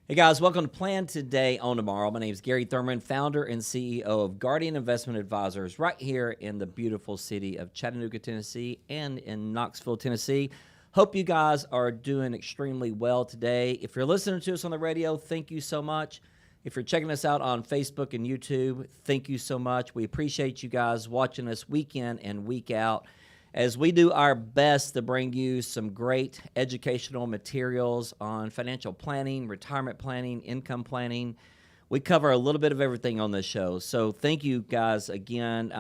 Hey guys, welcome to Plan Today, Own Tomorrow. My name is Gary Thurman, founder and CEO of Guardian Investment Advisors right here in the beautiful city of Chattanooga, Tennessee and in Knoxville, Tennessee. Hope you guys are doing extremely well today. If you're listening to us on the radio, thank you so much. If you're checking us out on Facebook and YouTube, thank you so much. We appreciate you guys watching us week in and week out as we do our best to bring you some great educational materials on financial planning, retirement planning, income planning. We cover a little bit of everything on this show. So thank you guys again.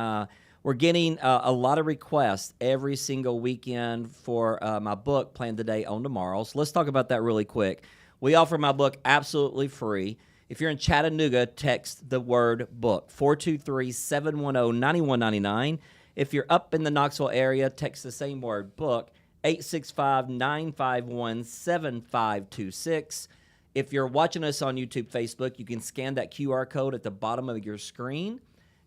We're getting a lot of requests every single weekend for my book, Plan Today, Own Tomorrow. So let's talk about that really quick. We offer my book absolutely free. If you're in Chattanooga, text the word book, 423-710-9199. If you're up in the Knoxville area, text the same word, book, 865-951-7526. If you're watching us on YouTube, Facebook, you can scan that QR code at the bottom of your screen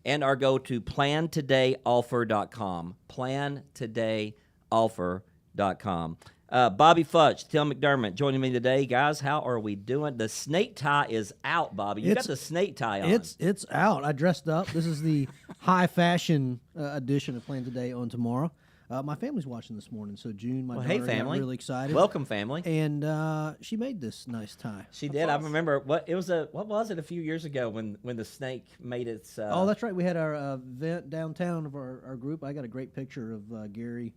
or go to plantodayoffer.com, plantodayoffer.com. Bobby Futch, Tim McDermott joining me today. Guys, how are we doing? The snake tie is out, Bobby. You got the snake tie on. It's out. I dressed up. This is the high fashion edition of Plan Today, Own Tomorrow. My family's watching this morning, so June, my daughter, got really excited. Welcome, family. And she made this nice tie. She did. I remember what was a few years ago when the snake made its. Oh, that's right. We had our event downtown of our group. I got a great picture of Gary.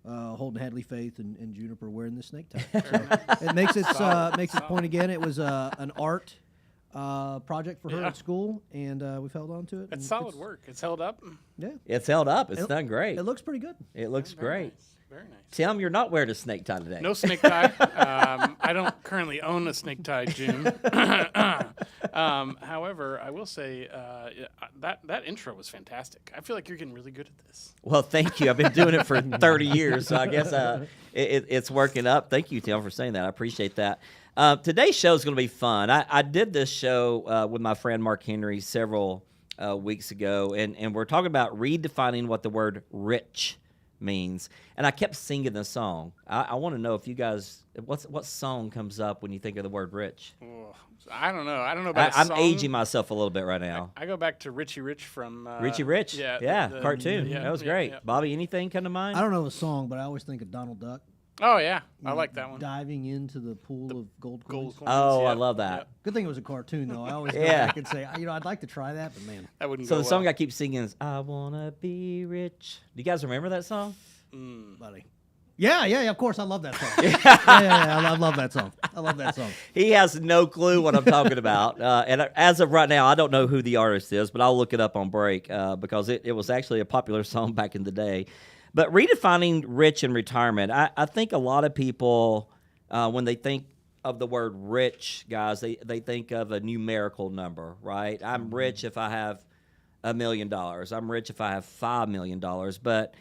Holding Hadley Faith and Juniper wearing the snake tie. So it makes its point again. It was an art project for her at school, and we've held on to it. It's solid work. It's held up. Yeah, it's held up. It's done great. It looks pretty good. It looks great. Nice. Very nice. Tim, you're not wearing a snake tie today. No snake tie. I don't currently own a snake tie, June. However, I will say that intro was fantastic. I feel like you're getting really good at this. Well, thank you. I've been doing it for 30 years, so I guess it's working up. Thank you, Tim, for saying that. I appreciate that. Today's show is going to be fun. I did this show with my friend Mark Henry several weeks ago, and we're talking about redefining what the word rich means. And I kept singing the song. I want to know if you guys, what song comes up when you think of the word rich? Oh, I don't know. I don't know about I'm song. aging myself a little bit right now. I go back to Richie Rich from Richie Rich? Yeah, cartoon. That was great. Yeah. Bobby, anything come to mind? I don't know the song, but I always think of Donald Duck. Oh yeah, I like that one. Diving into the pool of gold coins. Oh, yeah. I love that. Yeah. Good thing it was a cartoon, though. I always go Yeah. back and say, I'd like to try that, but man. That wouldn't So go the song well. I keep singing is "I Wanna Be Rich." Do you guys remember that song? Buddy. Yeah, of course. I love that song. yeah, I love that song. I love that song. He has no clue what I'm talking about. And as of right now, I don't know who the artist is, but I'll look it up on break because it was actually a popular song back in the day. But redefining rich in retirement, I think a lot of people, when they think of the word rich, guys, they think of a numerical number, right? I'm rich if I have $1 million. I'm rich if I have $5 million. But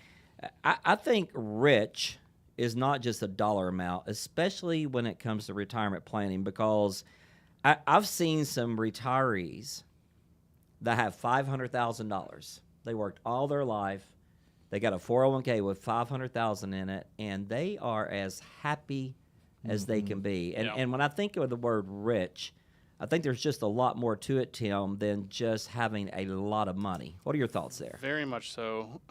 I think rich is not just a dollar amount, especially when it comes to retirement planning, because I've seen some retirees that have $500,000. They worked all their life. They got a 401k with $500,000 in it, and they are as happy as they can be. And when I think of the word rich, I think there's just a lot more to it, Tim, than just having a lot of money. What are your thoughts there? Very much so.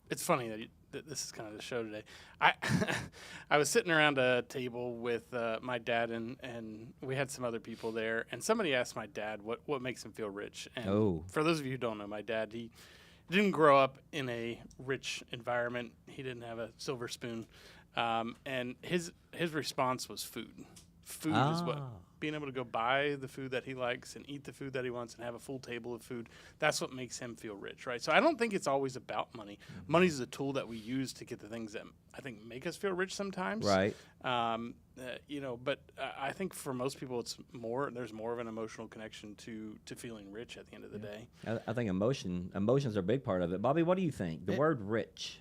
It's funny that this is kind of the show today. I was sitting around a table with my dad, and we had some other people there, and somebody asked my dad what makes him feel rich. And for those of you who don't know my dad, he didn't grow up in a rich environment. He didn't have a silver spoon. And his response was food. Food is what being able to go buy the food that he likes and eat the food that he wants and have a full table of food. That's what makes him feel rich, right? So I don't think it's always about money. Money is a tool that we use to get the things that I think make us feel rich sometimes, Right. But I think for most people, there's more of an emotional connection to feeling rich at the end of the day. I think emotions are a big part of it. Bobby, what do you think? The word rich.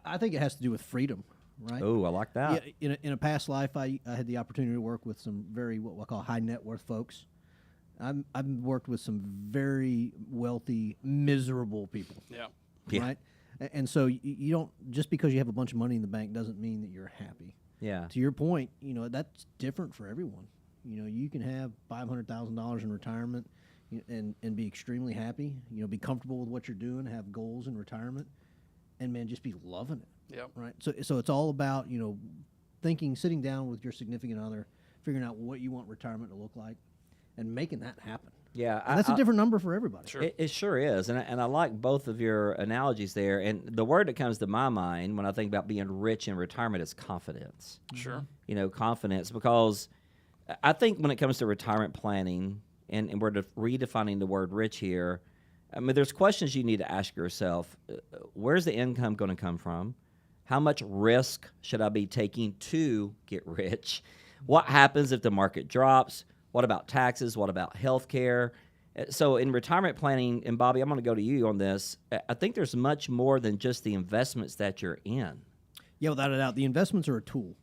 I think it has to do with freedom. Right. Oh, I like that. Yeah, in a past life, I had the opportunity to work with some very what I call high net worth folks. I've worked with some very wealthy, miserable people. Yeah. Right. And so you don't, just because you have a bunch of money in the bank doesn't mean that you're happy. Yeah. To your point, that's different for everyone. You know, you can have $500,000 in retirement and be extremely happy. You know, be comfortable with what you're doing, have goals in retirement, and man, just be loving it. Yep. Right. So it's all about, you know, sitting down with your significant other, figuring out what you want retirement to look like, and making that happen. Yeah, And that's a different number for everybody. Sure. It sure is, and I like both of your analogies there. And the word that comes to my mind when I think about being rich in retirement is confidence. Sure. You know, confidence, because I think when it comes to retirement planning, and we're redefining the word rich here, I mean, there's questions you need to ask yourself. Where's the income going to come from? How much risk should I be taking to get rich? What happens if the market drops? What about taxes? What about health care? So in retirement planning, and Bobby, I'm going to go to you on this. I think there's much more than just the investments that you're in. Yeah, without a doubt. The investments are a tool,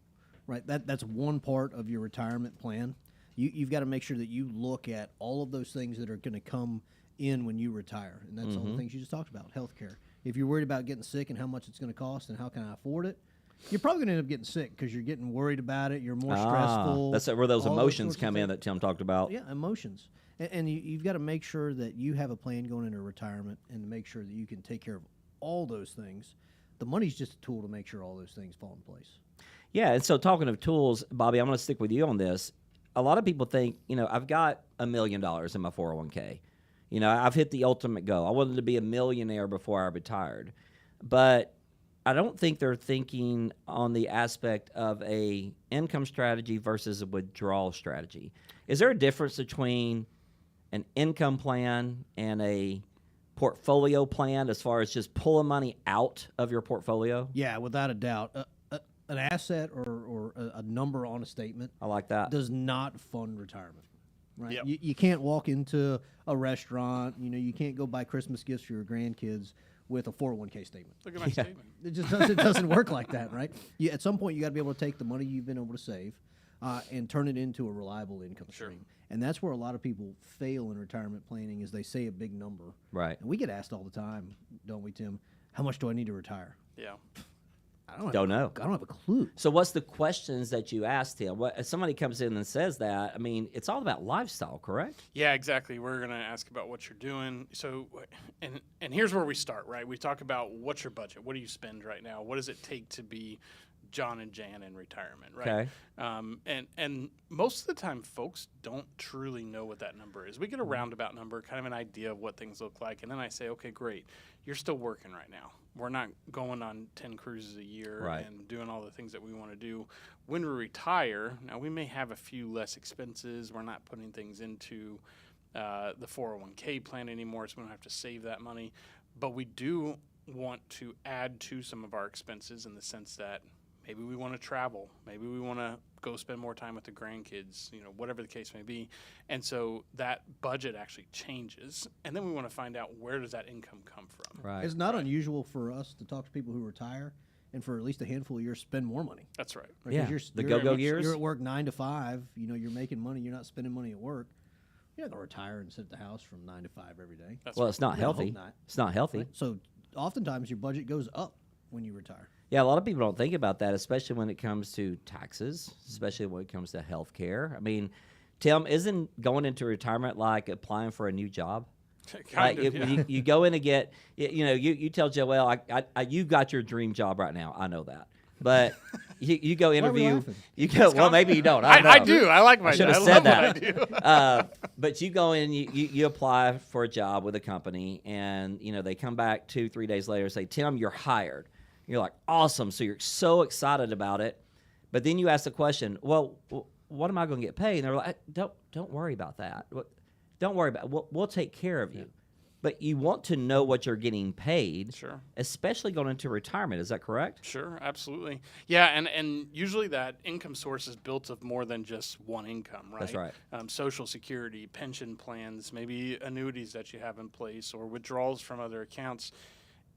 right? That's one part of your retirement plan. You've got to make sure that you look at all of those things that are going to come in when you retire. And that's all the things you just talked about, healthcare. If you're worried about getting sick and how much it's going to cost and how can I afford it, you're probably going to end up getting sick because you're getting worried about it. You're more stressful. That's where those all emotions sorts of come in things. that Tim talked about. Yeah, emotions. And you've got to make sure that you have a plan going into retirement and to make sure that you can take care of all those things. The money's just a tool to make sure all those things fall in place. Yeah, and so talking of tools, Bobby, I'm going to stick with you on this. A lot of people think, you know, I've got $1 million in my 401k. You know, I've hit the ultimate goal. I wanted to be a millionaire before I retired. But I don't think they're thinking on the aspect of a income strategy versus a withdrawal strategy. Is there a difference between an income plan and a portfolio plan as far as just pulling money out of your portfolio? Yeah, without a doubt. An asset or a number on a statement I like that. does not fund retirement. Right? Yep. You can't walk into a restaurant. You know, you can't go buy Christmas gifts for your grandkids with a 401k statement. Look at my statement. It just doesn't work like that, right? At some point, you got to be able to take the money you've been able to save and turn it into a reliable income stream. And that's where a lot of people fail in retirement planning is they say a big number. Right. And we get asked all the time, don't we, Tim? How much do I need to retire? Yeah. I Don't know. I don't have a clue. So what's the questions that you asked him? If somebody comes in and says that, I mean, it's all about lifestyle, correct? Yeah, exactly. We're going to ask about what you're doing. So, and here's where we start, right? We talk about what's your budget? What do you spend right now? What does it take to be John and Jan in retirement, right? Okay. And most of the time, folks don't truly know what that number is. We get a roundabout number, kind of an idea of what things look like, and then I say, okay, great, you're still working right now. We're not going on 10 cruises a year Right. and doing all the things that we want to do. When we retire, now we may have a few less expenses. We're not putting things into the 401k plan anymore, so we don't have to save that money. But we do want to add to some of our expenses in the sense that maybe we want to travel. Maybe we want to go spend more time with the grandkids, you know, whatever the case may be. And so that budget actually changes. And then we want to find out where does that income come from. Right. It's not unusual for us to talk to people who retire and for at least a handful of years spend more money. That's right. Right? 'Cause Yeah, you're, the you're- go-go years. You're at work 9 to 5. You know, you're making money. You're not spending money at work. You're not going to retire and sit at the house from 9 to 5 every day. That's Well, right. it's not Yeah, I hope healthy. not. It's not healthy. Right? So oftentimes your budget goes up when you retire. Yeah, a lot of people don't think about that, especially when it comes to taxes, especially when it comes to health care. I mean, Tim, isn't going into retirement like applying for a new job? Kind Like of, yeah. you go in and get, you know, you tell Joel, you got your dream job right now. I know that. But you go are we interview, laughing? you go, well, maybe you don't. I, don't I know. do. I like my I should job. have I said love what I that. do. But you go in, you apply for a job with a company, and you know they come back 2-3 days later and say, Tim, you're hired. You're like, awesome. So you're so excited about it, but then you ask the question, well, what am I going to get paid? And they're like, don't worry about that. Don't worry about it. We'll take care of you. But you want to know what you're getting paid, Sure. especially going into retirement. Is that correct? Sure, absolutely. Yeah, and usually that income source is built of more than just one income, right? That's right. Social Security, pension plans, maybe annuities that you have in place, or withdrawals from other accounts.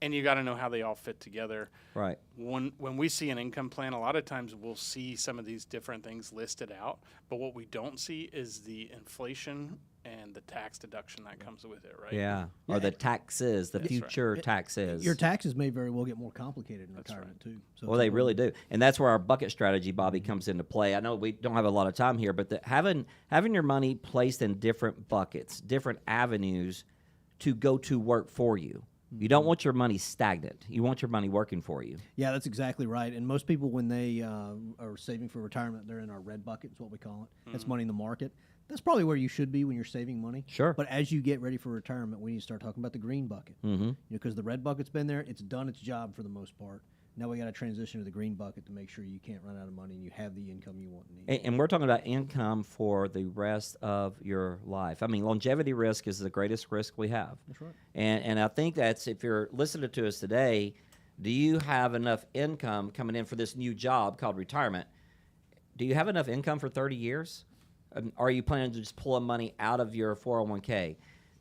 and you got to know how they all fit together. Right. When we see an income plan, a lot of times we'll see some of these different things listed out, but what we don't see is the inflation and the tax deduction that comes with it, right? Yeah. Or the taxes, the right. future taxes. Your taxes may very well get more complicated in retirement too. So Well, they really do, and that's where our bucket strategy, Bobby, comes into play. I know we don't have a lot of time here, but having your money placed in different buckets, different avenues to go to work for you. You don't want your money stagnant. You want your money working for you. Yeah, that's exactly right. And most people, when they are saving for retirement, they're in our red bucket, is what we call it. That's money in the market. That's probably where you should be when you're saving money. Sure. But as you get ready for retirement, we need to start talking about the green bucket. Because the red bucket's been there, it's done its job for the most part. Now we got to transition to the green bucket to make sure you can't run out of money and you have the income you want and need. And we're talking about income for the rest of your life. I mean, longevity risk is the greatest risk we have. That's right. And I think that's, if you're listening to us today, do you have enough income coming in for this new job called retirement? Do you have enough income for 30 years? Are you planning to just pull money out of your 401k?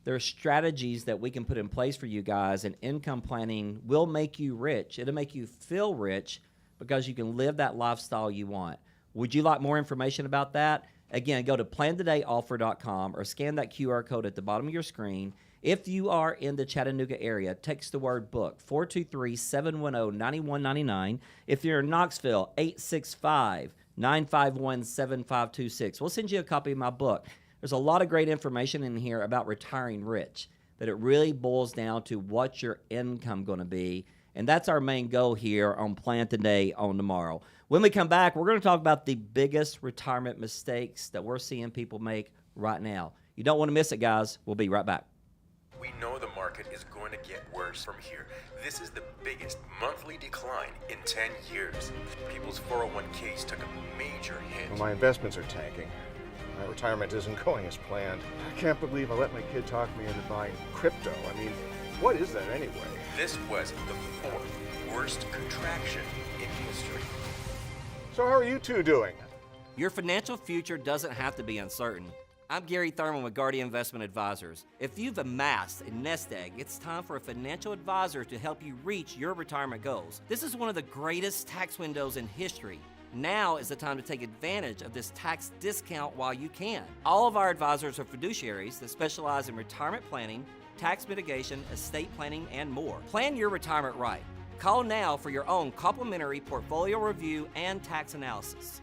There are strategies that we can put in place for you guys, and income planning will make you rich. It'll make you feel rich because you can live that lifestyle you want. Would you like more information about that? Again, go to plantodayoffer.com or scan that QR code at the bottom of your screen. If you are in the Chattanooga area, text the word book, 423-710-9199. If you're in Knoxville, 865-951-7526. We'll send you a copy of my book. There's a lot of great information in here about retiring rich, that it really boils down to what's your income going to be. And that's our main goal here on Plan Today, on Tomorrow. When we come back, we're going to talk about the biggest retirement mistakes that we're seeing people make right now. You don't want to miss it, guys. We'll be right back. We know the market is going to get worse from here. This is the biggest monthly decline in 10 years. People's 401ks took a major hit. Well, my investments are tanking. My retirement isn't going as planned. I can't believe I let my kid talk me into buying crypto. I mean, what is that anyway? This was the fourth worst contraction in history. So how are you two doing? Your financial future doesn't have to be uncertain. I'm Gary Thurman with Guardian Investment Advisors. If you've amassed a nest egg, it's time for a financial advisor to help you reach your retirement goals. This is one of the greatest tax windows in history. Now is the time to take advantage of this tax discount while you can. All of our advisors are fiduciaries that specialize in retirement planning, tax mitigation, estate planning, and more. Plan your retirement right. Call now for your own complimentary portfolio review and tax analysis.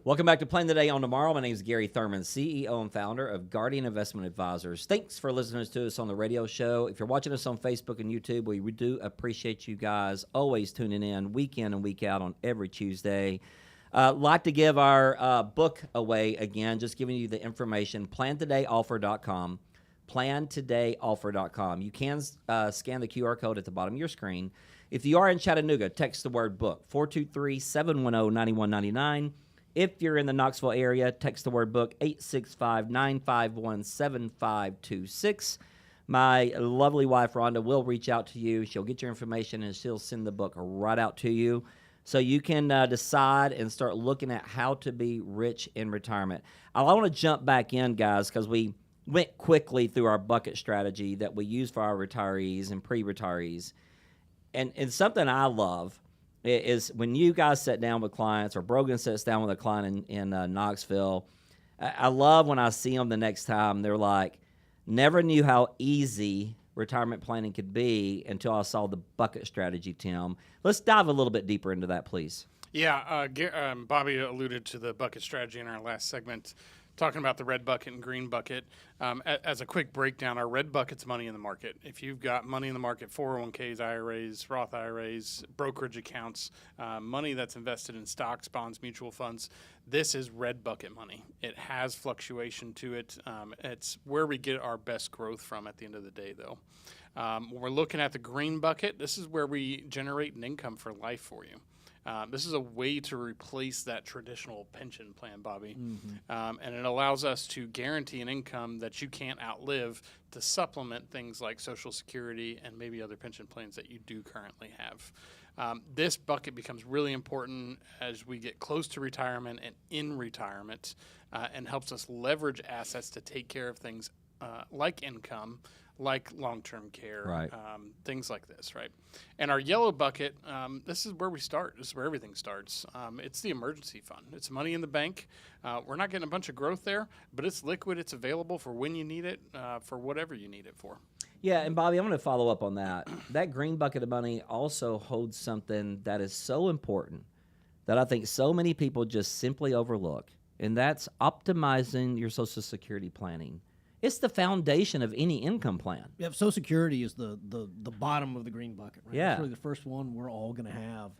Welcome back to Plan Today on Tomorrow. My name is Gary Thurman, CEO and founder of Guardian Investment Advisors. Thanks for listening to us on the radio show. If you're watching us on Facebook and YouTube, we do appreciate you guys always tuning in week in and week out on every Tuesday. Like to give our book away again, just giving you the information, plantodayoffer.com, plantodayoffer.com. You can scan the QR code at the bottom of your screen. If you are in Chattanooga, text the word book, 423-710-9199. If you're in the Knoxville area, text the word book, 865-951-7526. My lovely wife, Rhonda, will reach out to you. She'll get your information, and she'll send the book right out to you so you can decide and start looking at how to be rich in retirement. I want to jump back in, guys, because we went quickly through our bucket strategy that we use for our retirees and pre-retirees. And something I love is when you guys sit down with clients, or Brogan sits down with a client in Knoxville, I love when I see them the next time. They're like, never knew how easy retirement planning could be until I saw the bucket strategy, Tim. Let's dive a little bit deeper into that, please. Yeah, Bobby alluded to the bucket strategy in our last segment, talking about the red bucket and green bucket. As a quick breakdown, our red bucket's money in the market. If you've got money in the market, 401ks, IRAs, Roth IRAs, brokerage accounts, money that's invested in stocks, bonds, mutual funds, this is red bucket money. It has fluctuation to it. It's where we get our best growth from at the end of the day, though. When we're looking at the green bucket, this is where we generate an income for life for you. This is a way to replace that traditional pension plan, Bobby. And it allows us to guarantee an income that you can't outlive to supplement things like Social Security and maybe other pension plans that you do currently have. This bucket becomes really important as we get close to retirement and in retirement. and helps us leverage assets to take care of things like income, like long-term care, Right. Things like this, right? And our yellow bucket, this is where we start. This is where everything starts. It's the emergency fund. It's money in the bank. We're not getting a bunch of growth there, but it's liquid. It's available for when you need it, for whatever you need it for. Yeah, and Bobby, I'm going to follow up on that. That green bucket of money also holds something that is so important that I think so many people just simply overlook, and that's optimizing your Social Security planning. It's the foundation of any income plan. Yeah, Social Security is the bottom of the green bucket, right? Yeah. It's really the first one we're all going to have.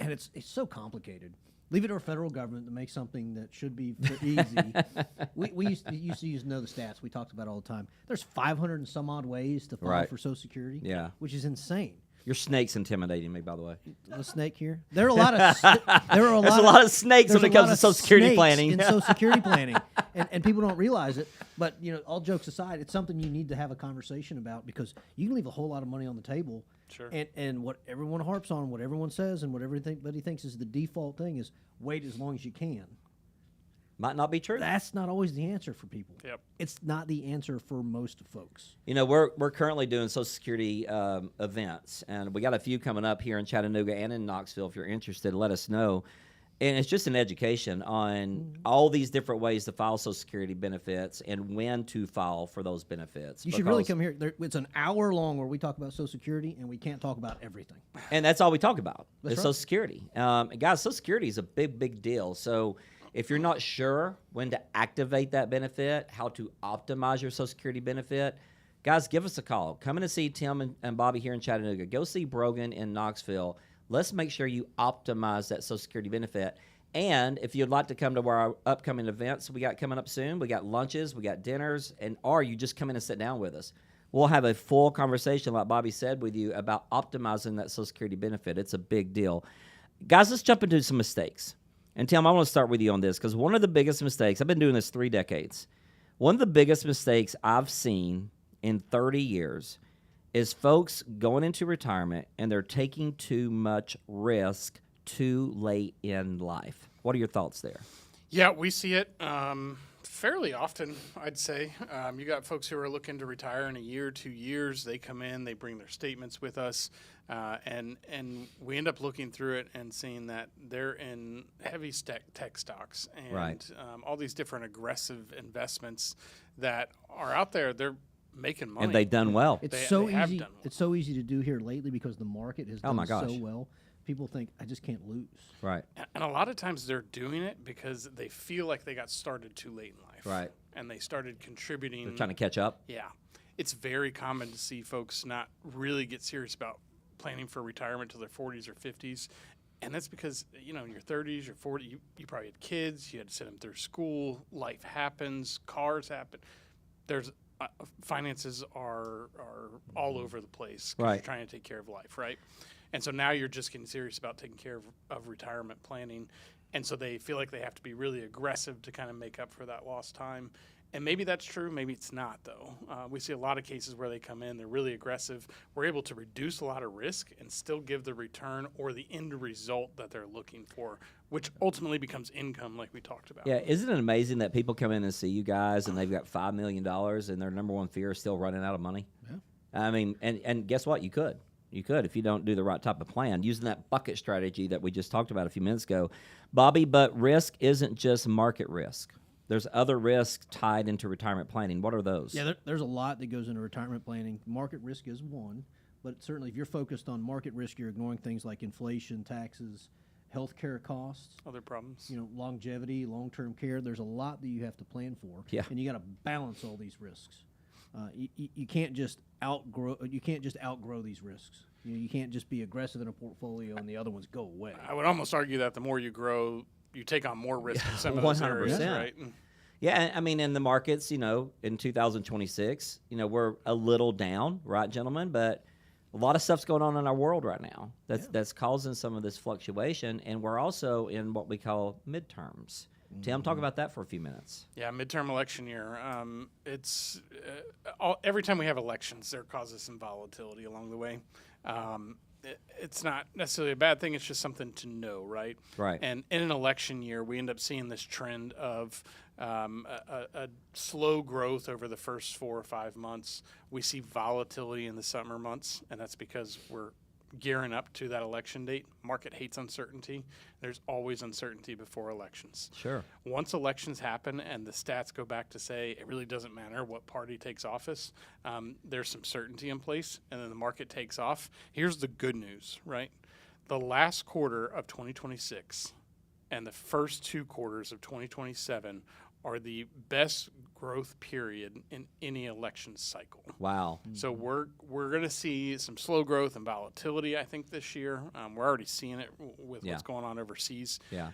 And it's so complicated. Leave it to our federal government to make something that should be easy. we used to know the stats. We talked about it all the time. There's 500 and some odd ways to file Right. for Social Security, Yeah. which is insane. Your snake's intimidating me, by the way. The snake here. There are a lot of there are a There's lot a lot of snakes there's when it a comes lot to of Social Security snakes planning. in Social Security planning, and people don't realize it. But all jokes aside, it's something you need to have a conversation about because you can leave a whole lot of money on the table. Sure. And what everyone harps on, what everyone says, and what everybody thinks is the default thing is wait as long as you can. Might not be true. That's not always the answer for people. Yep. It's not the answer for most folks. We're currently doing Social Security events, and we got a few coming up here in Chattanooga and in Knoxville. If you're interested, let us know. And it's just an education on all these different ways to file Social Security benefits and when to file for those benefits. You should really because- come here. It's an hour long where we talk about Social Security, and we can't talk about everything. And that's all we talk about. That's It's right. Social Security. And guys, Social Security is a big, big deal. So if you're not sure when to activate that benefit, how to optimize your Social Security benefit, guys, give us a call. Come in and see Tim and Bobby here in Chattanooga. Go see Brogan in Knoxville. Let's make sure you optimize that Social Security benefit. And if you'd like to come to our upcoming events we got coming up soon, we got lunches, we got dinners, or you just come in and sit down with us. We'll have a full conversation, like Bobby said, with you about optimizing that Social Security benefit. It's a big deal. Guys, let's jump into some mistakes. And Tim, I want to start with you on this because one of the biggest mistakes, I've been doing this 3 decades. One of the biggest mistakes I've seen in 30 years is folks going into retirement and they're taking too much risk too late in life. What are your thoughts there? Yeah, we see it fairly often, I'd say. You got folks who are looking to retire in a year, 2 years. They come in, they bring their statements with us, and we end up looking through it and seeing that they're in heavy tech stocks and Right. all these different aggressive investments that are out there. They're making money. And they've done well. It's They so have easy. done well. It's so easy to do here lately because the market has Oh done my gosh. so well. People think I just can't lose. Right. And a lot of times they're doing it because they feel like they got started too late in life. Right. And they started contributing. They're trying to catch up. Yeah. It's very common to see folks not really get serious about planning for retirement till their 40s or 50s. And that's because, in your 30s, your 40s, you probably had kids, you had to send them through school, life happens, cars happen. There's finances are all over the place 'cause Right. you're trying to take care of life, right? And so now you're just getting serious about taking care of retirement planning. And so they feel like they have to be really aggressive to kind of make up for that lost time. And maybe that's true, maybe it's not, though. We see a lot of cases where they come in, they're really aggressive. We're able to reduce a lot of risk and still give the return or the end result that they're looking for, which ultimately becomes income, like we talked about. Yeah, isn't it amazing that people come in and see you guys and they've got $5 million and their number one fear is still running out of money? Yeah. I mean, and guess what? You could if you don't do the right type of plan using that bucket strategy that we just talked about a few minutes ago. Bobby, but risk isn't just market risk. There's other risks tied into retirement planning. What are those? Yeah, there's a lot that goes into retirement planning. Market risk is one, but certainly if you're focused on market risk, you're ignoring things like inflation, taxes, healthcare costs, Other problems. longevity, long-term care. There's a lot that you have to plan for, Yeah. and you got to balance all these risks. You can't just outgrow. You can't just outgrow these risks. You can't just be aggressive in a portfolio and the other ones go away. I would almost argue that the more you grow, you take on more risk in some of those areas, 100%. right? Yeah, I mean, in the markets, in 2026, we're a little down, right, gentlemen? But a lot of stuff's going on in our world right now that's causing some of this fluctuation, and we're also in what we call midterms. Tim, talk about that for a few minutes. Yeah, midterm election year. It's every time we have elections, there causes some volatility along the way. It's not necessarily a bad thing. It's just something to know, right? Right. And in an election year, we end up seeing this trend of a slow growth over the first 4 or 5 months. We see volatility in the summer months, and that's because we're gearing up to that election date. Market hates uncertainty. There's always uncertainty before elections. Sure. Once elections happen and the stats go back to say it really doesn't matter what party takes office, there's some certainty in place, and then the market takes off. Here's the good news, right? The last quarter of 2026 and the first 2 quarters of 2027 are the best growth period in any election cycle. Wow. So we're going to see some slow growth and volatility, I think, this year. We're already seeing it with what's going on overseas. Yeah.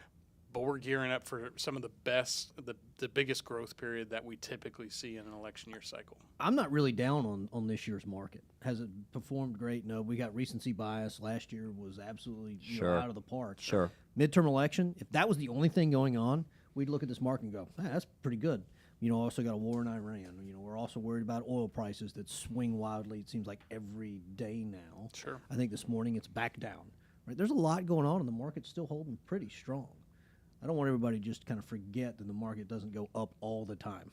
But we're gearing up for some of the best, the biggest growth period that we typically see in an election year cycle. I'm not really down on this year's market. Has it performed great? No, we got recency bias. Last year was absolutely out of the park. Sure. Midterm election, if that was the only thing going on, we'd look at this market and go, that's pretty good. Also got a war in Iran. We're also worried about oil prices that swing wildly, it seems like, every day now. Sure. I think this morning it's back down. Right? There's a lot going on, and the market's still holding pretty strong. I don't want everybody to just kind of forget that the market doesn't go up all the time.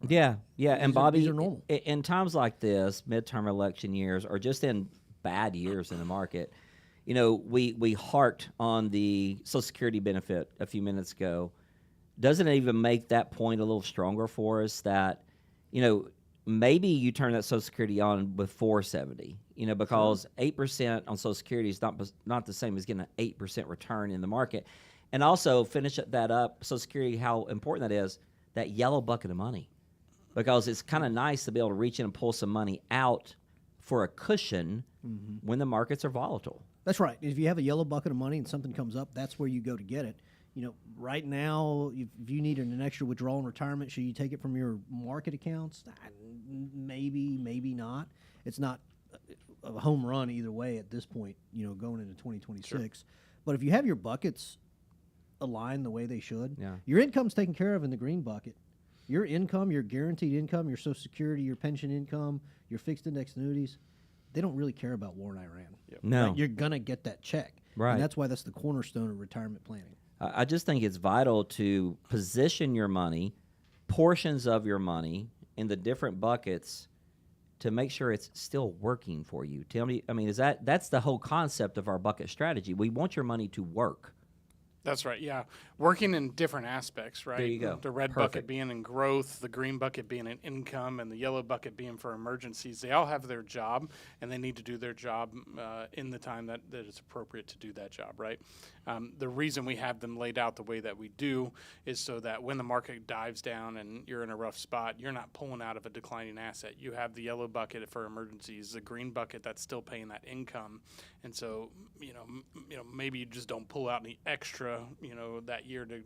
Yeah, yeah. And Bobby, these are normal. In times like this, midterm election years, or just in bad years in the market, we harked on the Social Security benefit a few minutes ago. Doesn't it even make that point a little stronger for us that, maybe you turn that Social Security on before 70, because 8% on Social Security is not the same as getting an 8% return in the market. And also finish that up, Social Security, how important that is, that yellow bucket of money. Because it's kind of nice to be able to reach in and pull some money out for a cushion when the markets are volatile. That's right. If you have a yellow bucket of money and something comes up, that's where you go to get it. Right now, if you need an extra withdrawal in retirement, should you take it from your market accounts? Maybe, maybe not. It's not a home run either way at this point, going into 2026. Sure. But if you have your buckets aligned the way they should, your income's taken care of in the green bucket. Your income, your guaranteed income, your Social Security, your pension income, your fixed index annuities, they don't really care about war in Iran. Yep. No. Right? You're going to get that check. Right. And that's why that's the cornerstone of retirement planning. I just think it's vital to position your money, portions of your money, in the different buckets to make sure it's still working for you. Tell me, that's the whole concept of our bucket strategy. We want your money to work. That's right, yeah. Working in different aspects, right? There you go. The red Perfect. bucket being in growth, the green bucket being in income, and the yellow bucket being for emergencies. They all have their job, and they need to do their job in the time that it's appropriate to do that job, right? The reason we have them laid out the way that we do is so that when the market dives down and you're in a rough spot, you're not pulling out of a declining asset. You have the yellow bucket for emergencies, the green bucket that's still paying that income. And so, maybe you just don't pull out any extra, that year to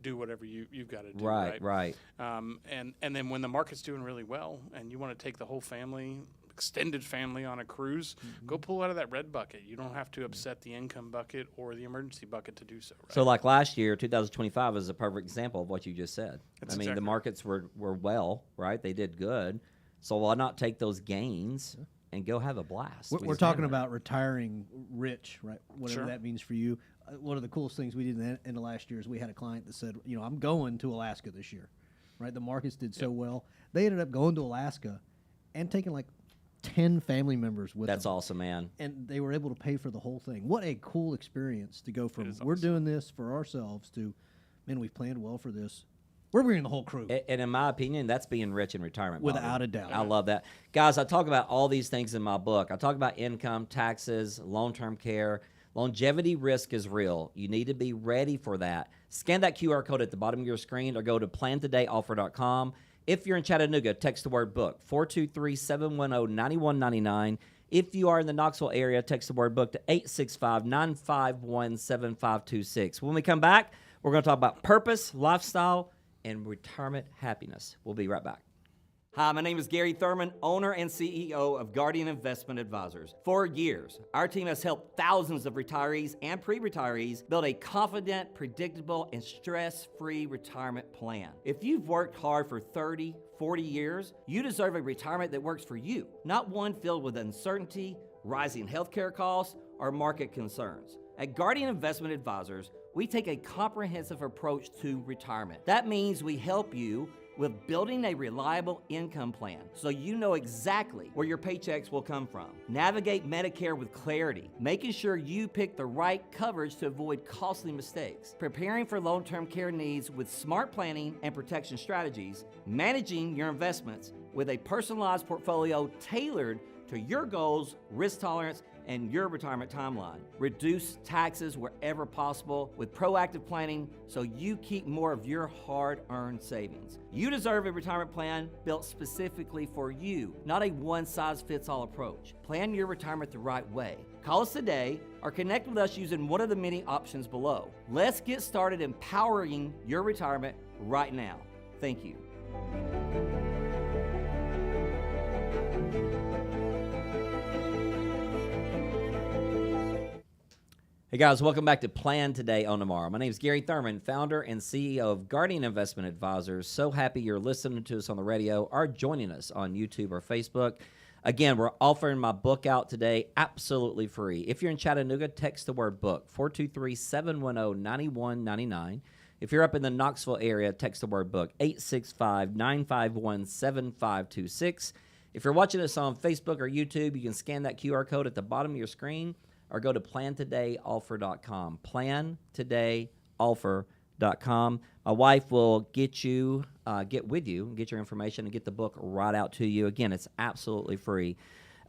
do whatever you've got to do. Right. And then when the market's doing really well and you want to take the whole family, extended family on a cruise, go pull out of that red bucket. You don't have to upset the income bucket or the emergency bucket to do so. Right? So like last year, 2025 is a perfect example of what you just said. Exactly the markets were well, right? They did good. So why not take those gains and go have a blast? We're talking about retiring rich, right? Whatever Sure. that means for you. One of the coolest things we did in the last year is we had a client that said, I'm going to Alaska this year, right? The markets did so well. They ended up going to Alaska and taking like 10 family members with That's them. awesome, man. And they were able to pay for the whole thing. What a cool experience to go from we're awesome. doing this for ourselves to, man, we've planned well for this. We're bringing the whole crew. And in my opinion, that's being rich in retirement. Bobby. Without a doubt. I love that. Guys, I talk about all these things in my book. I talk about income, taxes, long-term care. Longevity risk is real. You need to be ready for that. Scan that QR code at the bottom of your screen or go to plantodayoffer.com. If you're in Chattanooga, text the word book, 423-710-9199. If you are in the Knoxville area, text the word book to 865-951-7526. When we come back, we're going to talk about purpose, lifestyle, and retirement happiness. We'll be right back. Hi, my name is Gary Thurman, owner and CEO of Guardian Investment Advisors. For years, our team has helped thousands of retirees and pre-retirees build a confident, predictable, and stress-free retirement plan. If you've worked hard for 30, 40 years, you deserve a retirement that works for you, not one filled with uncertainty, rising healthcare costs, or market concerns. At Guardian Investment Advisors, We take a comprehensive approach to retirement. That means we help you with building a reliable income plan so you know exactly where your paychecks will come from. Navigate Medicare with clarity, making sure you pick the right coverage to avoid costly mistakes. Preparing for long-term care needs with smart planning and protection strategies. Managing your investments with a personalized portfolio tailored to your goals, risk tolerance, and your retirement timeline. Reduce taxes wherever possible with proactive planning so you keep more of your hard-earned savings. You deserve a retirement plan built specifically for you, not a one-size-fits-all approach. Plan your retirement the right way. Call us today or connect with us using one of the many options below. Let's get started empowering your retirement right now. Thank you. Hey guys, welcome back to Plan Today on Tomorrow. My name is Gary Thurman, founder and CEO of Guardian Investment Advisors. So happy you're listening to us on the radio or joining us on YouTube or Facebook. Again, we're offering my book out today absolutely free. If you're in Chattanooga, text the word book, 423-710-9199. If you're up in the Knoxville area, text the word book, 865-951-7526. If you're watching us on Facebook or YouTube, you can scan that QR code at the bottom of your screen or go to plantodayoffer.com, plantodayoffer.com. My wife will get with you, get your information, and get the book right out to you. Again, it's absolutely free.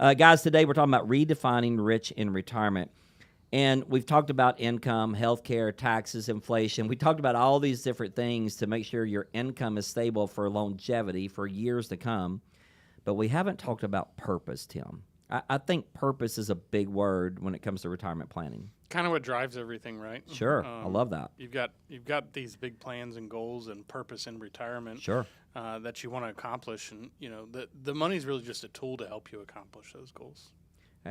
Guys, today we're talking about redefining rich in retirement. And we've talked about income, healthcare, taxes, inflation. We talked about all these different things to make sure your income is stable for longevity, for years to come. But we haven't talked about purpose, Tim. I think purpose is a big word when it comes to retirement planning. Kind of what drives everything, right? Sure, I love that. You've got these big plans and goals and purpose in retirement. Sure. That you want to accomplish, and the money's really just a tool to help you accomplish those goals.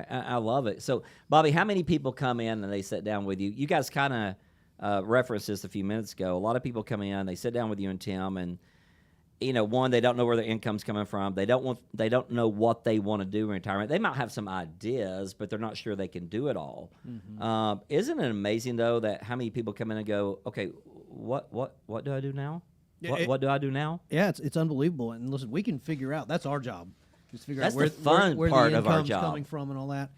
I love it. So, Bobby, how many people come in and they sit down with you? You guys kind of referenced this a few minutes ago. A lot of people come in, they sit down with you and Tim, and one, they don't know where their income's coming from. They don't know what they want to do in retirement. They might have some ideas, but they're not sure they can do it all. Mm-hmm. Isn't it amazing though that how many people come in and go, okay, what do I do now? What do I do now? Yeah, it's unbelievable. And listen, we can figure out. That's our job. Just figure That's out where the fun where part the of our income's job. coming from and all that.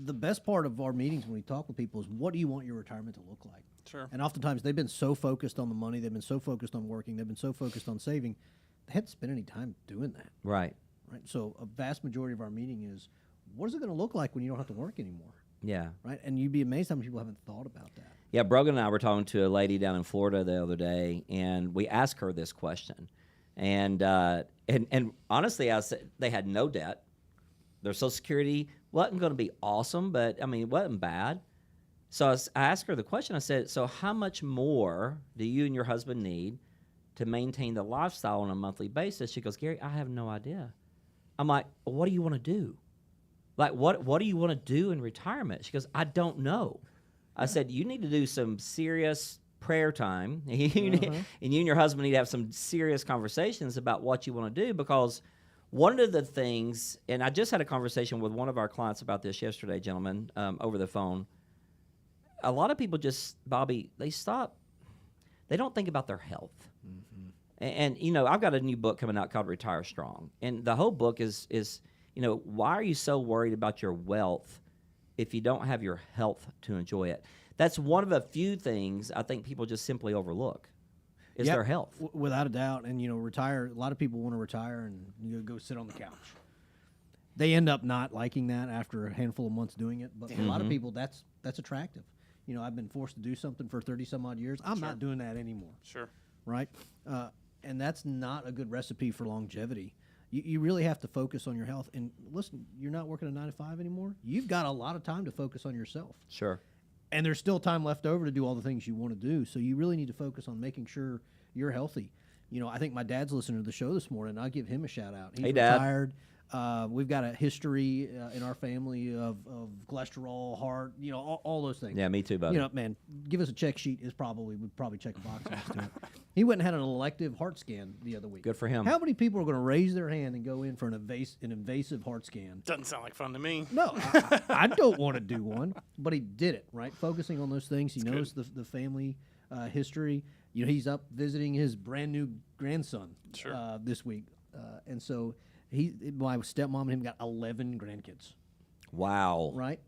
The best part of our meetings when we talk with people is what do you want your retirement to look like? Sure. And oftentimes they've been so focused on the money, they've been so focused on working, they've been so focused on saving, they hadn't spent any time doing that. Right. So a vast majority of our meeting is, what is it going to look like when you don't have to work anymore? Yeah. Right. And you'd be amazed how many people haven't thought about that. Yeah, Brogan and I were talking to a lady down in Florida the other day, and we asked her this question. And honestly, I said they had no debt. Their Social Security wasn't going to be awesome, but, it wasn't bad. So I asked her the question. I said, so how much more do you and your husband need to maintain the lifestyle on a monthly basis? She goes, Gary, I have no idea. I'm like, well, what do you want to do? Like, what do you want to do in retirement? She goes, I don't know. I said, you need to do some serious prayer time. And you and your husband need to have some serious conversations about what you want to do, because one of the things, and I just had a conversation with one of our clients about this yesterday, gentlemen, over the phone. A lot of people just, Bobby, they don't think about their health. Mm-hmm. And I've got a new book coming out called Retire Strong. And the whole book is why are you so worried about your wealth if you don't have your health to enjoy it? That's one of the few things I think people just simply overlook is their health. Without a doubt. And, retire, a lot of people want to retire and go sit on the couch. They end up not liking that after a handful of months doing it. But for a lot of people, that's attractive. I've been forced to do something for 30-some-odd years. I'm not doing that anymore. Sure. Right? And that's not a good recipe for longevity. You really have to focus on your health. And listen, you're not working a 9 to 5 anymore. You've got a lot of time to focus on yourself. Sure. And there's still time left over to do all the things you want to do. So you really need to focus on making sure you're healthy. I think my dad's listening to the show this morning. I'll give him a shout out. He's Hey, Dad. retired. We've got a history in our family of cholesterol, heart, all those things. Yeah, me too, buddy. Man, give us a check sheet we'd probably check a box next to it. He went and had an elective heart scan the other week. Good for him. How many people are going to raise their hand and go in for an invasive heart scan? Doesn't sound like fun to me. No, I don't want to do one, but he did it, right? Focusing on those things. He knows the family history. He's up visiting his brand new grandson this week. And so my stepmom and him got 11 grandkids, Wow. right?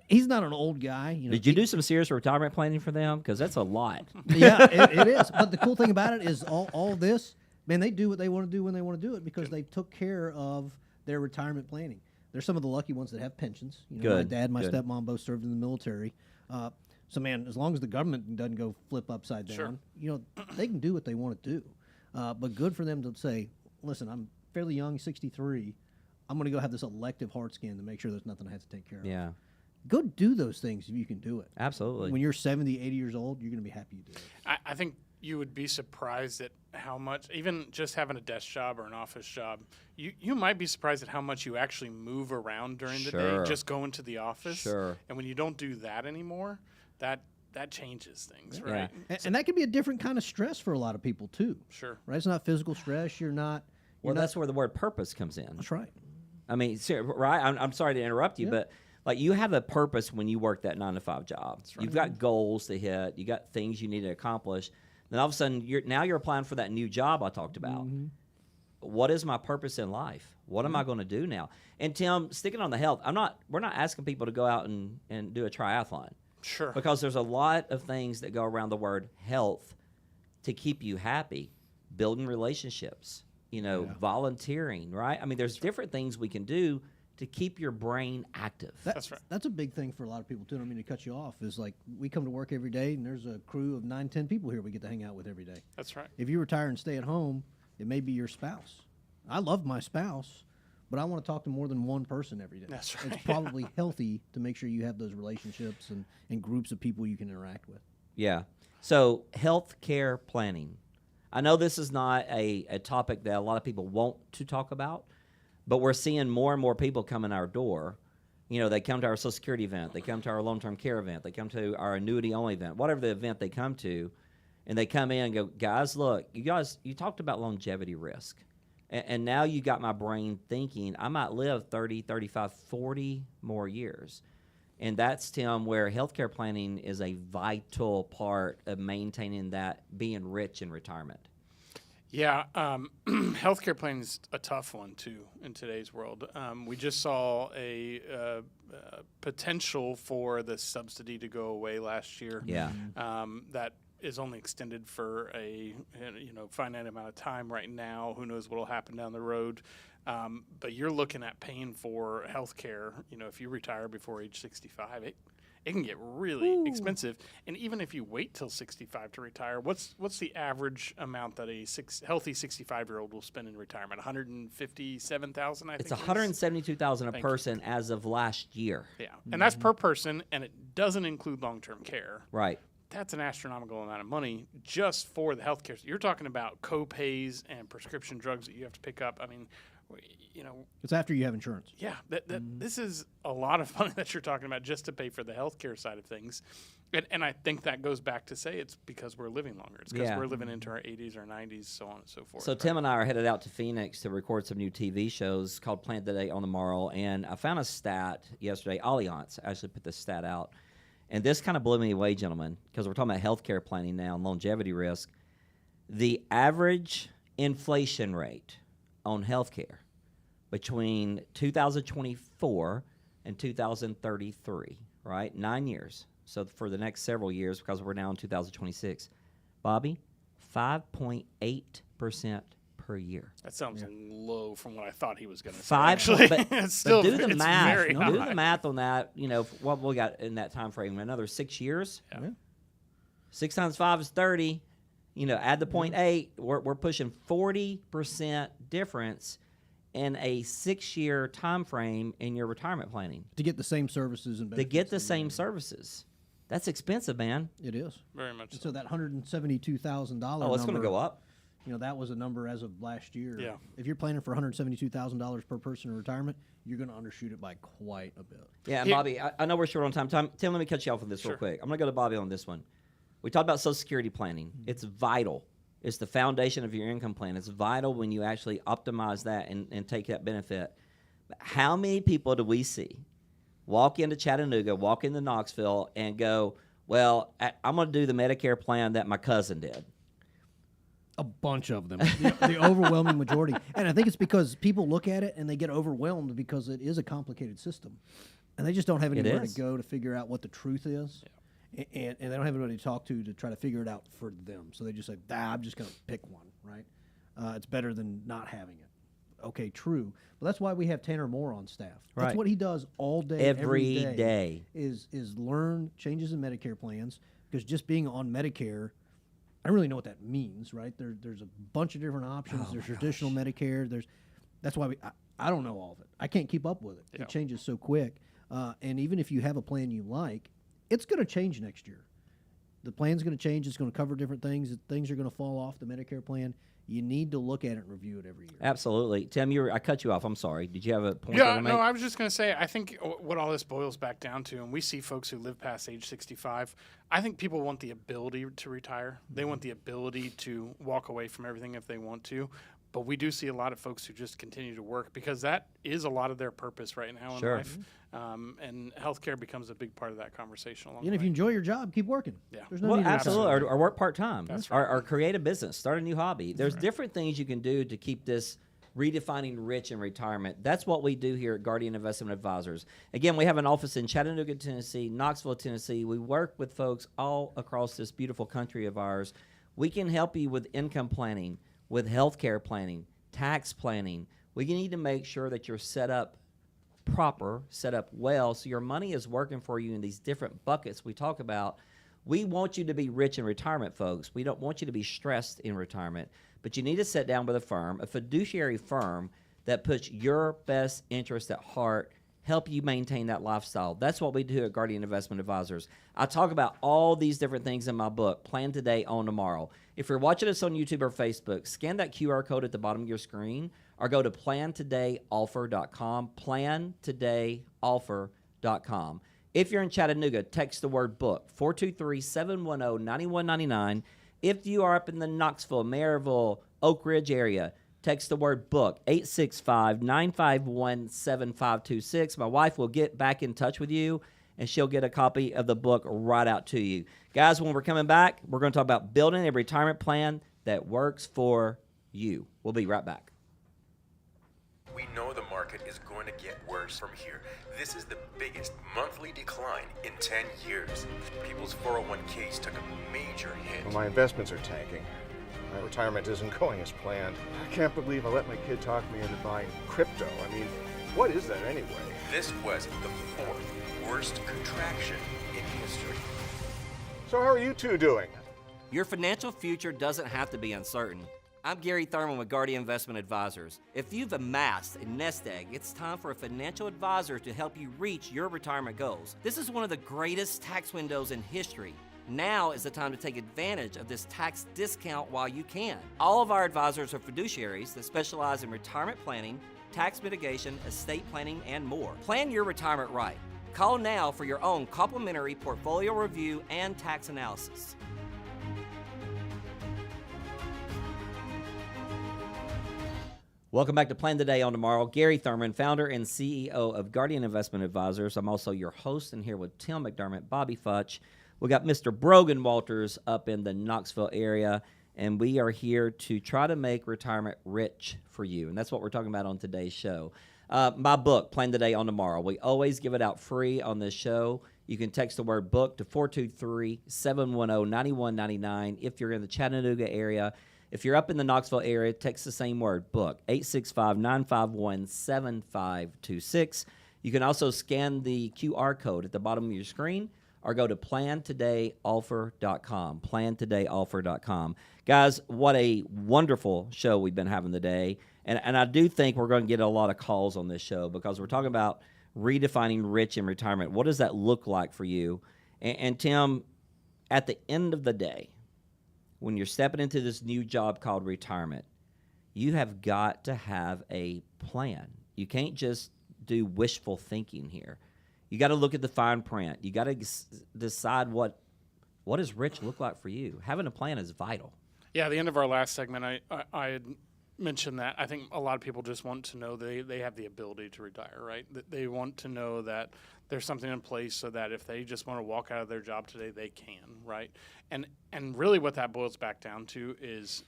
He's not an old guy. Did you do some serious retirement planning for them? Because that's a lot. Yeah, it is. But the cool thing about it is all this, man, they do what they want to do when they want to do it because they took care of their retirement planning. They're some of the lucky ones that have pensions. My Good, dad and my good. stepmom both served in the military. So, man, as long as the government doesn't go flip upside down, they can do what they want to do. But good for them to say, listen, I'm fairly young, 63. I'm going to go have this elective heart scan to make sure there's nothing I have to take care of. Yeah, Go do those things if you can do it. absolutely. When you're 70, 80 years old, you're going to be happy you did it. I think you would be surprised at how much, even just having a desk job or an office job, you might be surprised at how much you actually move around during the Sure. day, just going to the office. Sure. And when you don't do that anymore, that changes things, right? And that can be a different kind of stress for a lot of people, too. Sure. Right? It's not physical stress. You're not. Well, that's where the word purpose comes in. That's right. I mean, right? I'm sorry to interrupt you, but like you have a purpose when you work that 9-to-5 job. You've got goals to hit. You got things you need to accomplish. Then all of a sudden, you're applying for that new job I talked about. What is my purpose in life? What am I going to do now? And Tim, sticking on the health, we're not asking people to go out and do a triathlon. Sure. Because there's a lot of things that go around the word health to keep you happy, building relationships, volunteering, right? I mean, there's different things we can do to keep your brain active. That's right. That's a big thing for a lot of people, too. I don't mean to cut you off. Is like we come to work every day, and there's a crew of 9, 10 people here we get to hang out with every day. That's right. If you retire and stay at home, it may be your spouse. I love my spouse, but I want to talk to more than one person every day. That's right, It's probably healthy to make sure you have those relationships and groups of people you can interact with. Yeah. So health care planning. I know this is not a topic that a lot of people want to talk about, but we're seeing more and more people come in our door. They come to our Social Security event. They come to our long-term care event. They come to our annuity-only event, whatever the event they come to, and they come in and go, guys, look, you talked about longevity risk, and now you got my brain thinking I might live 30, 35, 40 more years. And that's, Tim, where healthcare planning is a vital part of maintaining that being rich in retirement. Yeah, healthcare planning is a tough one too in today's world. We just saw a potential for the subsidy to go away last year. Yeah. That is only extended for a finite amount of time right now. Who knows what will happen down the road? But you're looking at paying for healthcare. If you retire before age 65, it can get really expensive. And even if you wait till 65 to retire, what's the average amount that a healthy 65-year-old will spend in retirement? $157,000, I think. It's $172,000 a person as of last year. Yeah, and that's per person, and it doesn't include long-term care. Right. That's an astronomical amount of money just for the healthcare. You're talking about co-pays and prescription drugs that you have to pick up. I mean, It's after you have insurance. yeah, this is a lot of money that you're talking about just to pay for the healthcare side of things. And I think that goes back to say it's because we're living longer. It's because we're living into our 80s or 90s, so on and so forth. So Tim and I are headed out to Phoenix to record some new TV shows called Plant the Day on the Morrow. And I found a stat yesterday. Allianz actually put this stat out. And this kind of blew me away, gentlemen, because we're talking about healthcare planning now and longevity risk. The average inflation rate on healthcare between 2024 and 2033, right? 9 years. So for the next several years, because we're now in 2026, Bobby, 5.8% per year. That sounds low from what I thought he was going to say. Five, Actually, but, it's still but do the it's math. very Do high. the math on that. What we got in that time frame? Another 6 years. Yeah. 6 times 5 is 30. Add the 0.8. We're pushing 40% difference in a 6-year time frame in your retirement planning To get the same services and to benefits. get the same services. That's expensive, man. It is. Very much And so. so that $172,000 Oh, it's going to go up. That was a number as of last year. Yeah. If you're planning for $172,000 per person in retirement, you're going to undershoot it by quite a bit. Yeah, and Here- Bobby, I know we're short on time. Tim, let me cut you off on this real Sure. quick. I'm going to go to Bobby on this one. We talked about Social Security planning. It's vital. It's the foundation of your income plan. It's vital when you actually optimize that and take that benefit. But how many people do we see walk into Chattanooga, walk into Knoxville, and go, well, I'm going to do the Medicare plan that my cousin did? A bunch of them, the overwhelming majority. And I think it's because people look at it and they get overwhelmed because it is a complicated system. And they just don't have anywhere is. to go to figure out what the truth is. And they don't have anybody to talk to try to figure it out for them. So they just say, I'm just going to pick one, right? It's better than not having it. Okay, true. But that's why we have Tanner Moore on staff. That's Right. what he does all day, Every every day. is learn changes in Medicare plans, because just being on Medicare, I don't really know what that means, right? There's a bunch of different options. There's traditional Medicare. That's why I don't know all of it. I can't keep up with it. Yeah. It changes so quick. And even if you have a plan you like, it's going to change next year. The plan's going to change. It's going to cover different things. Things are going to fall off the Medicare plan. You need to look at it and review it every year. Absolutely. Tim, I cut you off. I'm sorry. Did you have a point? Yeah, to no, make? I was just going to say, I think what all this boils back down to, and we see folks who live past age 65, I think people want the ability to retire. They want the ability to walk away from everything if they want to. But we do see a lot of folks who just continue to work because that is a lot of their purpose right now in Sure. life. And healthcare becomes a big part of that conversation along And the if way. you enjoy your job, keep working. Yeah. There's no Well, need to retire. absolutely. Or work part time. That's Or create a business, start a new hobby. There's different things you can do to keep this redefining rich in retirement. That's what we do here at Guardian Investment Advisors. Again, we have an office in Chattanooga, Tennessee, Knoxville, Tennessee. We work with folks all across this beautiful country of ours. We can help you with income planning, with healthcare planning, tax planning. We need to make sure that you're set up proper, set up well, so your money is working for you in these different buckets we talk about. We want you to be rich in retirement, folks. We don't want you to be stressed in retirement, but you need to sit down with a fiduciary firm that puts your best interest at heart, help you maintain that lifestyle. That's what we do at Guardian Investment Advisors. I talk about all these different things in my book, Plan Today, Own Tomorrow. If you're watching us on YouTube or Facebook, scan that QR code at the bottom of your screen or go to plantodayoffer.com, plantodayoffer.com. If you're in Chattanooga, text the word book, 423-710-9199. If you are up in the Knoxville, Maryville, Oak Ridge area, text the word book, 865-951-7526. My wife will get back in touch with you, and she'll get a copy of the book right out to you. Guys, when we're coming back, we're going to talk about building a retirement plan that works for you. We'll be right back. We know the market is going to get worse from here. This is the biggest monthly decline in 10 years. People's 401ks took a major hit. Well, my investments are tanking. My retirement isn't going as planned. I can't believe I let my kid talk me into buying crypto. I mean, what is that anyway? This was the fourth worst contraction in history. So how are you two doing? Your financial future doesn't have to be uncertain. I'm Gary Thurman with Guardian Investment Advisors. If you've amassed a nest egg, it's time for a financial advisor to help you reach your retirement goals. This is one of the greatest tax windows in history. Now is the time to take advantage of this tax discount while you can. All of our advisors are fiduciaries that specialize in retirement planning, tax mitigation, estate planning, and more. Plan your retirement right. Call now for your own complimentary portfolio review and tax analysis. Welcome back to Plan Today, Own Tomorrow. Gary Thurman, founder and CEO of Guardian Investment Advisors. I'm also your host, and here with Tim McDermott, Bobby Futch. We got Mr. Brogan Walters up in the Knoxville area, and we are here to try to make retirement rich for you, and that's what we're talking about on today's show. My book, Plan Today, Own Tomorrow. We always give it out free on this show. You can text the word book to 423-710-9199 if you're in the Chattanooga area. If you're up in the Knoxville area, text the same word, book, 865-951-7526. You can also scan the QR code at the bottom of your screen or go to plantodayoffer.com, plantodayoffer.com. Guys, what a wonderful show we've been having today. And I do think we're going to get a lot of calls on this show because we're talking about redefining rich in retirement. What does that look like for you? And Tim, at the end of the day, when you're stepping into this new job called retirement, you have got to have a plan. You can't just do wishful thinking here. You got to look at the fine print. You got to decide what does rich look like for you. Having a plan is vital. Yeah, at the end of our last segment, I had mentioned that I think a lot of people just want to know they have the ability to retire, right? That they want to know that there's something in place so that if they just want to walk out of their job today, they can, right? And really what that boils back down to is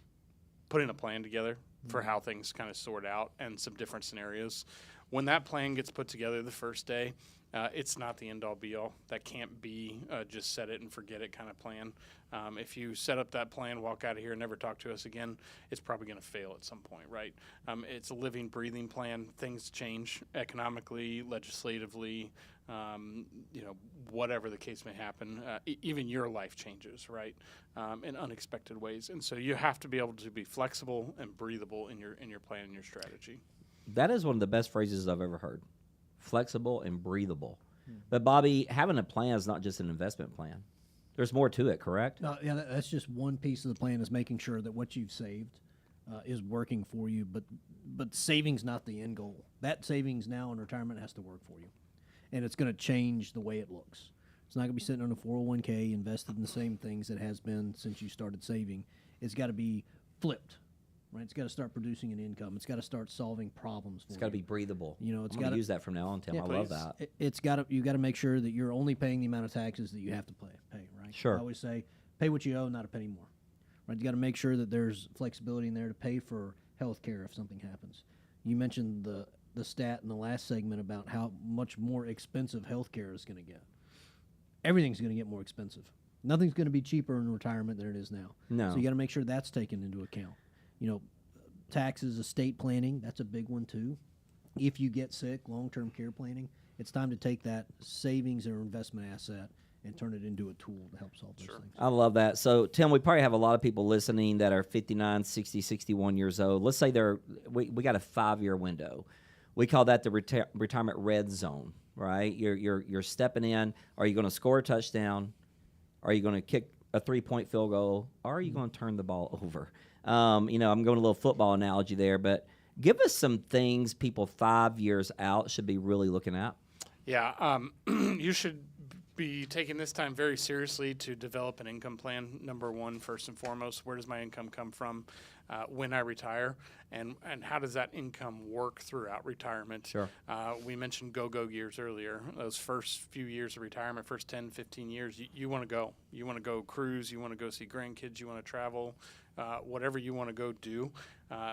putting a plan together for how things kind of sort out and some different scenarios. When that plan gets put together the first day, it's not the end-all be-all. That can't be just set it and forget it kind of plan. If you set up that plan, walk out of here and never talk to us again, it's probably going to fail at some point, right? It's a living, breathing plan. Things change economically, legislatively, whatever the case may happen. Even your life changes, right, in unexpected ways. And so you have to be able to be flexible and breathable in your plan and your strategy. That is one of the best phrases I've ever heard. Flexible and breathable. But Bobby, having a plan is not just an investment plan. There's more to it, correct? No, yeah, that's just one piece of the plan, is making sure that what you've saved is working for you. But saving's not the end goal. That savings now in retirement has to work for you, and it's going to change the way it looks. It's not going to be sitting on a 401k invested in the same things it has been since you started saving. It's got to be flipped. Right, it's got to start producing an income. It's got to start solving problems for you. It's got to be breathable. It's I'm got to use that from now on, Tim. Yeah, I love please. that. It's got to. You got to make sure that you're only paying the amount of taxes that you have to pay. Right. Sure. I always say, pay what you owe, not a penny more. Right. You got to make sure that there's flexibility in there to pay for health care if something happens. You mentioned the stat in the last segment about how much more expensive health care is going to get. Everything's going to get more expensive. Nothing's going to be cheaper in retirement than it is now. No. So you got to make sure that's taken into account. Taxes, estate planning, that's a big one too. If you get sick, long-term care planning, it's time to take that savings or investment asset and turn it into a tool to help solve those things. I love that. So, Tim, we probably have a lot of people listening that are 59, 60, 61 years old. Let's say we got a 5-year window. We call that the retirement red zone, right? You're stepping in. Are you going to score a touchdown? Are you going to kick a 3-point field goal? Or are you going to turn the ball over? I'm going a little football analogy there, but give us some things people 5 years out should be really looking at. Yeah, you should be taking this time very seriously to develop an income plan. Number one, first and foremost, where does my income come from when I retire, and how does that income work throughout retirement? Sure. We mentioned go-go years earlier. Those first few years of retirement, first 10, 15 years, you want to go. You want to go cruise. You want to go see grandkids. You want to travel. Whatever you want to go do,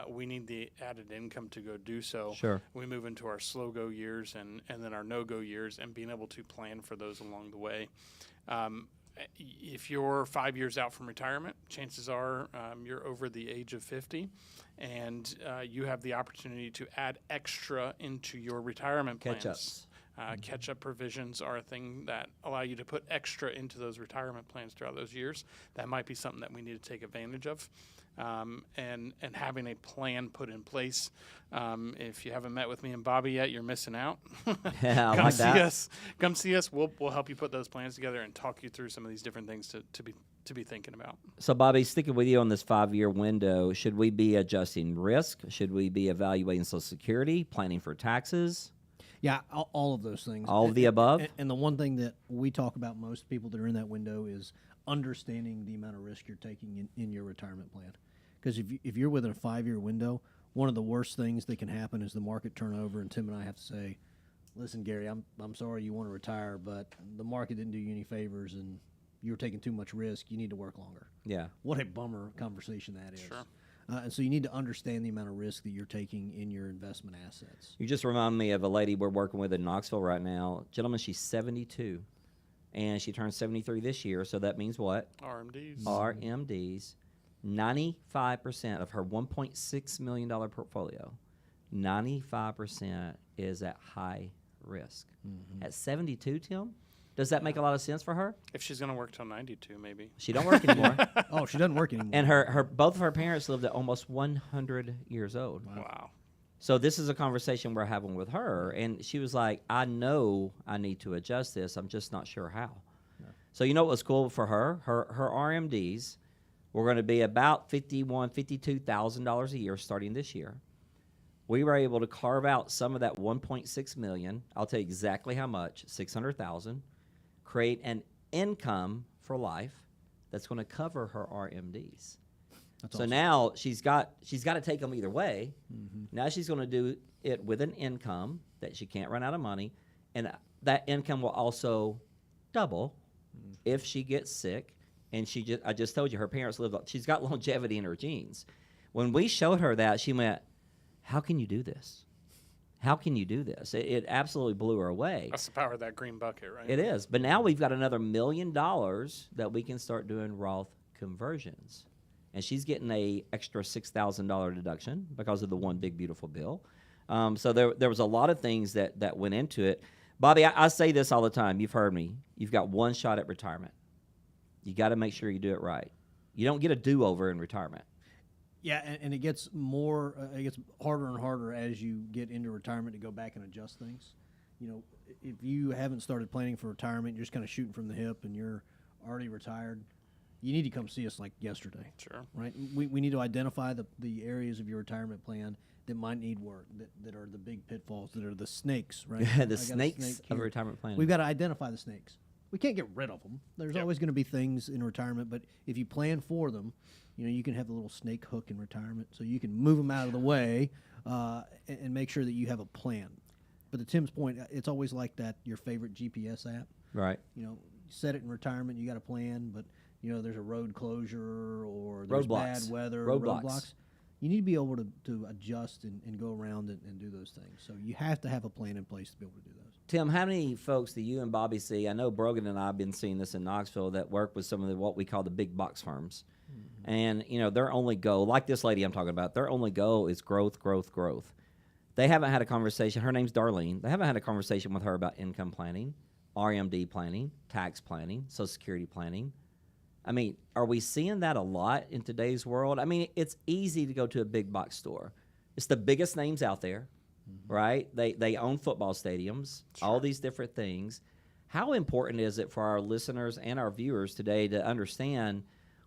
we need the added income to go do so. Sure. We move into our slow-go years and then our no-go years, and being able to plan for those along the way. If you're 5 years out from retirement, chances are you're over the age of 50, and you have the opportunity to add extra into your retirement plans. Catch-ups. Catch-up provisions are a thing that allow you to put extra into those retirement plans throughout those years. That might be something that we need to take advantage of, and having a plan put in place. If you haven't met with me and Bobby yet, you're missing out. Yeah, I Come like see that. us. Come see us. We'll help you put those plans together and talk you through some of these different things to be thinking about. So, Bobby, sticking with you on this 5-year window, should we be adjusting risk? Should we be evaluating Social Security, planning for taxes? Yeah, all of those things. All of the above? And the one thing that we talk about most people that are in that window is understanding the amount of risk you're taking in your retirement plan. Because if you're within a 5-year window, one of the worst things that can happen is the market turnover, and Tim and I have to say, listen, Gary, I'm sorry you want to retire, but the market didn't do you any favors, and you're taking too much risk. You need to work longer. Yeah. What a bummer conversation that is. Sure. And so you need to understand the amount of risk that you're taking in your investment assets. You just remind me of a lady we're working with in Knoxville right now. Gentlemen, she's 72, and she turned 73 this year, so that means what? RMDs. RMDs. 95% of her $1.6 million portfolio, 95% is at high risk. At 72, Tim, does that make a lot of sense for her? If she's going to work till 92, maybe. She don't work anymore. Oh, she doesn't work anymore. And her both of her parents lived at almost 100 years old. Wow. So this is a conversation we're having with her, and she was like, I know I need to adjust this. I'm just not sure how. So you know what was cool for her? Her RMDs We're going to be about $52,000 a year starting this year. We were able to carve out some of that 1.6 million. I'll tell you exactly how much, 600,000. Create an income for life that's going to cover her RMDs. That's so awesome. now she's got to take them either way. Now she's going to do it with an income that she can't run out of money, and that income will also double if she gets sick. And I just told you, her parents she's got longevity in her genes. When we showed her that, she went, "How can you do this? How can you do this?" It absolutely blew her away. That's the power of that green bucket, right? It is. But now we've got another $1 million that we can start doing Roth conversions. And she's getting a extra $6,000 deduction because of the one big, beautiful bill. So there was a lot of things that went into it. Bobby, I say this all the time. You've heard me. You've got one shot at retirement. You got to make sure you do it right. You don't get a do-over in retirement. Yeah, and it gets it gets harder and harder as you get into retirement to go back and adjust things. You know, if you haven't started planning for retirement, you're just kind of shooting from the hip and you're already retired, you need to come see us like yesterday. Sure. Right? We need to identify the areas of your retirement plan that might need work, that are the big pitfalls, that are the snakes, right? I got The a snakes snake of here. retirement planning. We've got to identify the snakes. We can't get rid of them. There's Yep. always going to be things in retirement, but if you plan for them, you know, you can have the little snake hook in retirement, so you can move them out of the way and make sure that you have a plan. But to Tim's point, it's always like that, your favorite GPS app. Right. You know, set it in retirement, you got a plan, but, you know, there's a road closure or there's Roadblocks. bad weather. Roadblocks. You need to be able to adjust and go around and do those things. So you have to have a plan in place to be able to do those. Tim, how many folks do you and Bobby see? I know Brogan and I have been seeing this in Knoxville that work with some of what we call the big box firms. And, you know, their only goal, like this lady I'm talking about, their only goal is growth, growth, growth. They haven't had a conversation. Her name's Darlene. They haven't had a conversation with her about income planning, RMD planning, tax planning, Social Security planning. I mean, are we seeing that a lot in today's world? I mean, it's easy to go to a big box store. It's the biggest names out there, right? They own football stadiums, all these different things. How important is it for our listeners and our viewers today to understand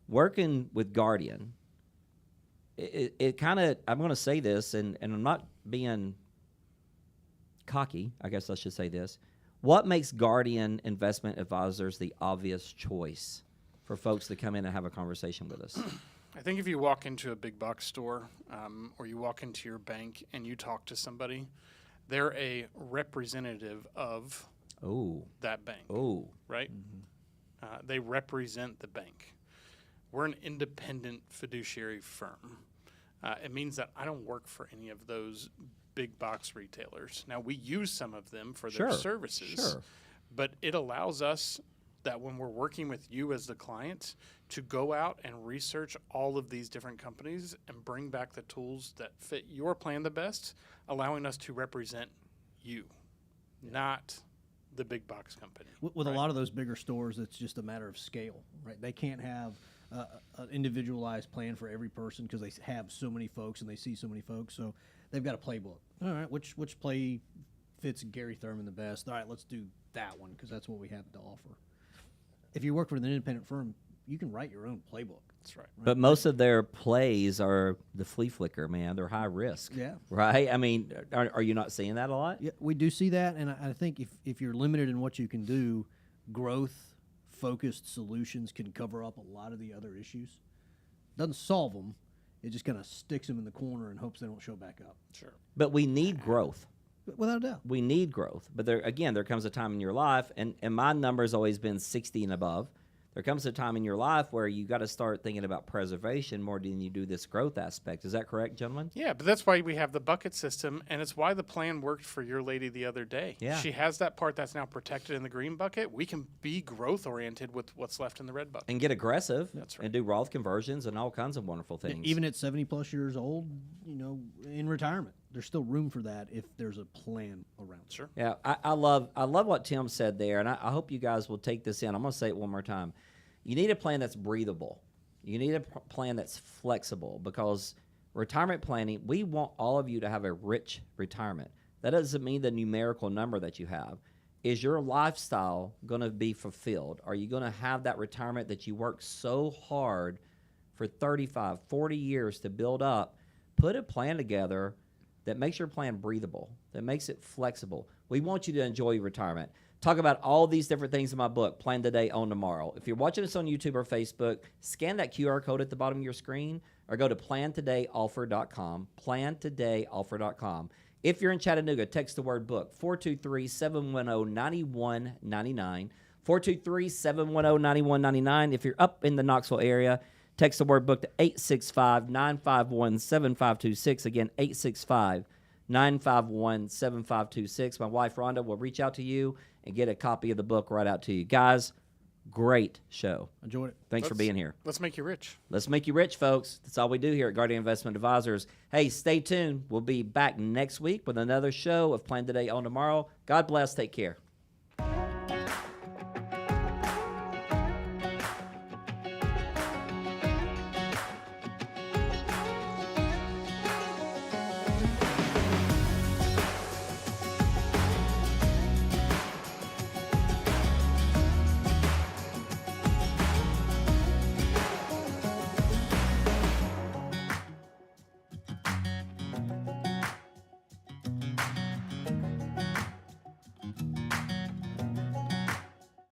working with Guardian? It kind of, I'm going to say this, and I'm not being cocky, I guess I should say this. What makes Guardian Investment Advisors the obvious choice for folks to come in and have a conversation with us? I think if you walk into a big box store or you walk into your bank and you talk to somebody, they're a representative of that bank, right? They represent the bank. We're an independent fiduciary firm. It means that I don't work for any of those big box retailers. Now, we use some of them for their services, but it allows us that when we're working with you as the client to go out and research all of these different companies and bring back the tools that fit your plan the best, allowing us to represent you, not the big box company. With a lot of those bigger stores, it's just a matter of scale, right? They can't have an individualized plan for every person because they have so many folks and they see so many folks. So they've got a playbook. All right, which play fits Gary Thurman the best? All right, let's do that one because that's what we have to offer. If you work with an independent firm, you can write your own playbook. That's right. But most of their plays are the flea flicker, man. They're high risk. Yeah. Right? I mean, are you not seeing that a lot? Yeah, we do see that, and I think if you're limited in what you can do, growth-focused solutions can cover up a lot of the other issues. Doesn't solve them. It just kind of sticks them in the corner and hopes they don't show back up. Sure. But we need growth. Without a doubt. We need growth. But there comes a time in your life, and my number has always been 60 and above. There comes a time in your life where you got to start thinking about preservation more than you do this growth aspect. Is that correct, gentlemen? Yeah, but that's why we have the bucket system, and it's why the plan worked for your lady the other day. Yeah. She has that part that's now protected in the green bucket. We can be growth-oriented with what's left in the red bucket. And get aggressive. That's right. And do Roth conversions and all kinds of wonderful things. Even at 70-plus years old, you know, in retirement, there's still room for that if there's a plan around it. Sure. Yeah, I love what Tim said there, and I hope you guys will take this in. I'm going to say it one more time. You need a plan that's breathable. You need a plan that's flexible because retirement planning, we want all of you to have a rich retirement. That doesn't mean the numerical number that you have. Is your lifestyle going to be fulfilled? Are you going to have that retirement that you work so hard for 35, 40 years to build up, put a plan together that makes your plan breathable, that makes it flexible. We want you to enjoy your retirement. Talk about all these different things in my book, Plan Today, Own Tomorrow. If you're watching us on YouTube or Facebook, scan that QR code at the bottom of your screen or go to plantodayoffer.com, plantodayoffer.com. If you're in Chattanooga, text the word book, 423-710-9199, 423-710-9199. If you're up in the Knoxville area, text the word book to 865-951-7526. Again, 865-951-7526. My wife, Rhonda, will reach out to you and get a copy of the book right out to you. Guys, great show. Enjoyed it. Thanks for being here. Let's make you rich. Let's make you rich, folks. That's all we do here at Guardian Investment Advisors. Hey, stay tuned. We'll be back next week with another show of Plan Today, Own Tomorrow. God bless. Take care.